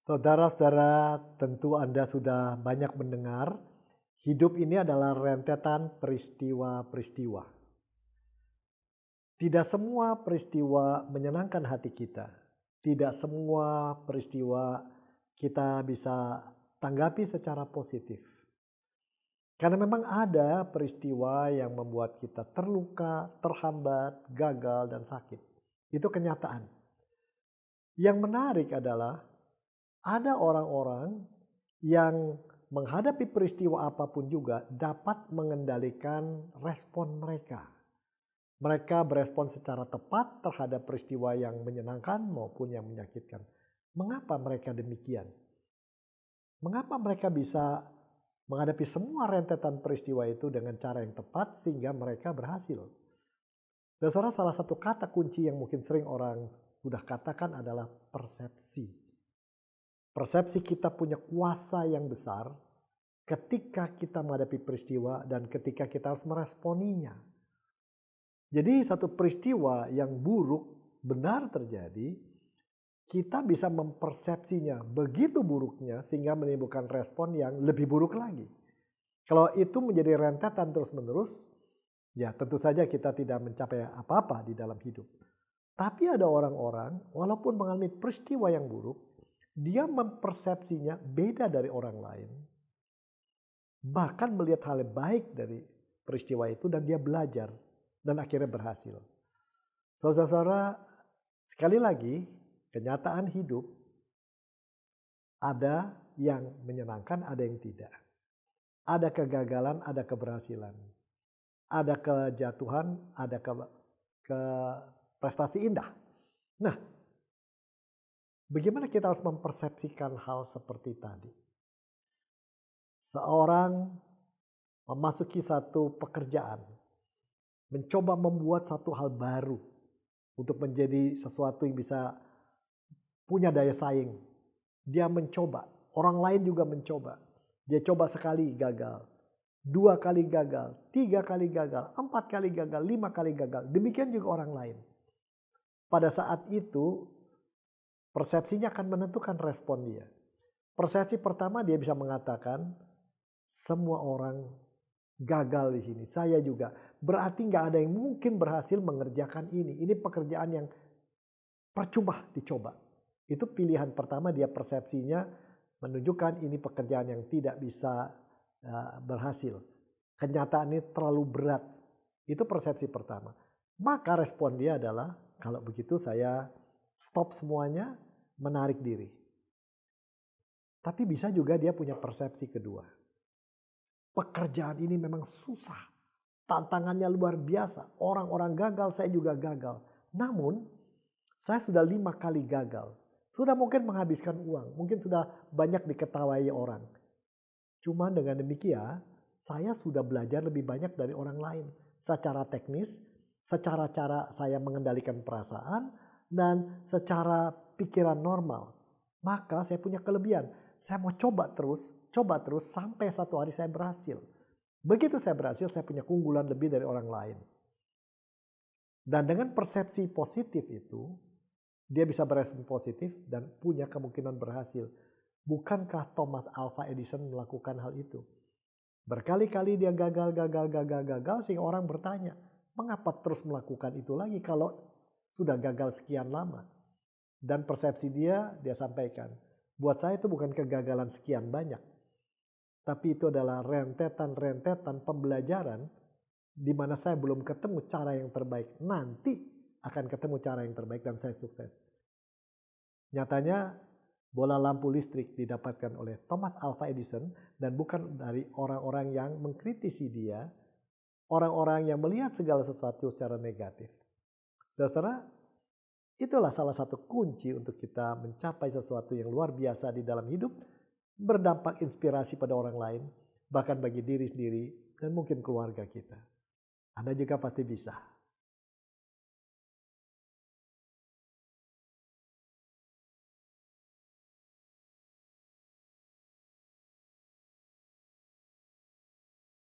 Saudara-saudara, tentu Anda sudah banyak mendengar, hidup ini adalah rentetan peristiwa-peristiwa. Tidak semua peristiwa menyenangkan hati kita. Tidak semua peristiwa kita bisa tanggapi secara positif. Karena memang ada peristiwa yang membuat kita terluka, terhambat, gagal, dan sakit. Itu kenyataan. Yang menarik adalah ada orang-orang yang menghadapi peristiwa apapun juga dapat mengendalikan respon mereka. Mereka berespon secara tepat terhadap peristiwa yang menyenangkan maupun yang menyakitkan. Mengapa mereka demikian? Mengapa mereka bisa menghadapi semua rentetan peristiwa itu dengan cara yang tepat sehingga mereka berhasil? Dan salah satu kata kunci yang mungkin sering orang sudah katakan adalah persepsi. Persepsi kita punya kuasa yang besar ketika kita menghadapi peristiwa dan ketika kita harus meresponinya. Jadi satu peristiwa yang buruk benar terjadi, kita bisa mempersepsinya begitu buruknya sehingga menimbulkan respon yang lebih buruk lagi. Kalau itu menjadi rentetan terus-menerus, ya tentu saja kita tidak mencapai apa-apa di dalam hidup. Tapi ada orang-orang walaupun mengalami peristiwa yang buruk, dia mempersepsinya beda dari orang lain. Bahkan melihat hal baik dari peristiwa itu dan dia belajar dan akhirnya berhasil. Saudara-saudara, sekali lagi kenyataan hidup ada yang menyenangkan, ada yang tidak. Ada kegagalan, ada keberhasilan. Ada kejatuhan, ada ke prestasi indah. Nah, bagaimana kita harus mempersepsikan hal seperti tadi? Seorang memasuki satu pekerjaan, mencoba membuat satu hal baru untuk menjadi sesuatu yang bisa punya daya saing. Dia mencoba, orang lain juga mencoba. Dia coba sekali gagal, 2 kali gagal, 3 kali gagal, 4 kali gagal, 5 kali gagal. Demikian juga orang lain. Pada saat itu persepsinya akan menentukan respon dia. Persepsi pertama dia bisa mengatakan, semua orang gagal di sini, saya juga. Berarti nggak ada yang mungkin berhasil mengerjakan ini. Ini pekerjaan yang percuma dicoba. Itu pilihan pertama, dia persepsinya menunjukkan ini pekerjaan yang tidak bisa berhasil. Kenyataan ini terlalu berat. Itu persepsi pertama. Maka respon dia adalah, kalau begitu saya stop semuanya, menarik diri. Tapi bisa juga dia punya persepsi kedua. Pekerjaan ini memang susah. Tantangannya luar biasa. Orang-orang gagal, saya juga gagal. Namun, saya sudah 5 kali gagal. Sudah mungkin menghabiskan uang. Mungkin sudah banyak diketawai orang. Cuma dengan demikian, saya sudah belajar lebih banyak dari orang lain. Secara teknis, secara cara saya mengendalikan perasaan, dan secara pikiran normal. Maka saya punya kelebihan. Saya mau coba terus sampai satu hari saya berhasil. Begitu saya berhasil, saya punya keunggulan lebih dari orang lain. Dan dengan persepsi positif itu, dia bisa berespon positif dan punya kemungkinan berhasil. Bukankah Thomas Alva Edison melakukan hal itu? Berkali-kali dia gagal sehingga orang bertanya, mengapa terus melakukan itu lagi kalau sudah gagal sekian lama? Dan persepsi dia sampaikan, buat saya itu bukan kegagalan sekian banyak. Tapi itu adalah rentetan pembelajaran di mana saya belum ketemu cara yang terbaik. Nanti akan ketemu cara yang terbaik dan saya sukses. Nyatanya bola lampu listrik didapatkan oleh Thomas Alva Edison dan bukan dari orang-orang yang mengkritisi dia, orang-orang yang melihat segala sesuatu secara negatif. Saudara, itulah salah satu kunci untuk kita mencapai sesuatu yang luar biasa di dalam hidup, berdampak inspirasi pada orang lain, bahkan bagi diri sendiri dan mungkin keluarga kita. Anda juga pasti bisa.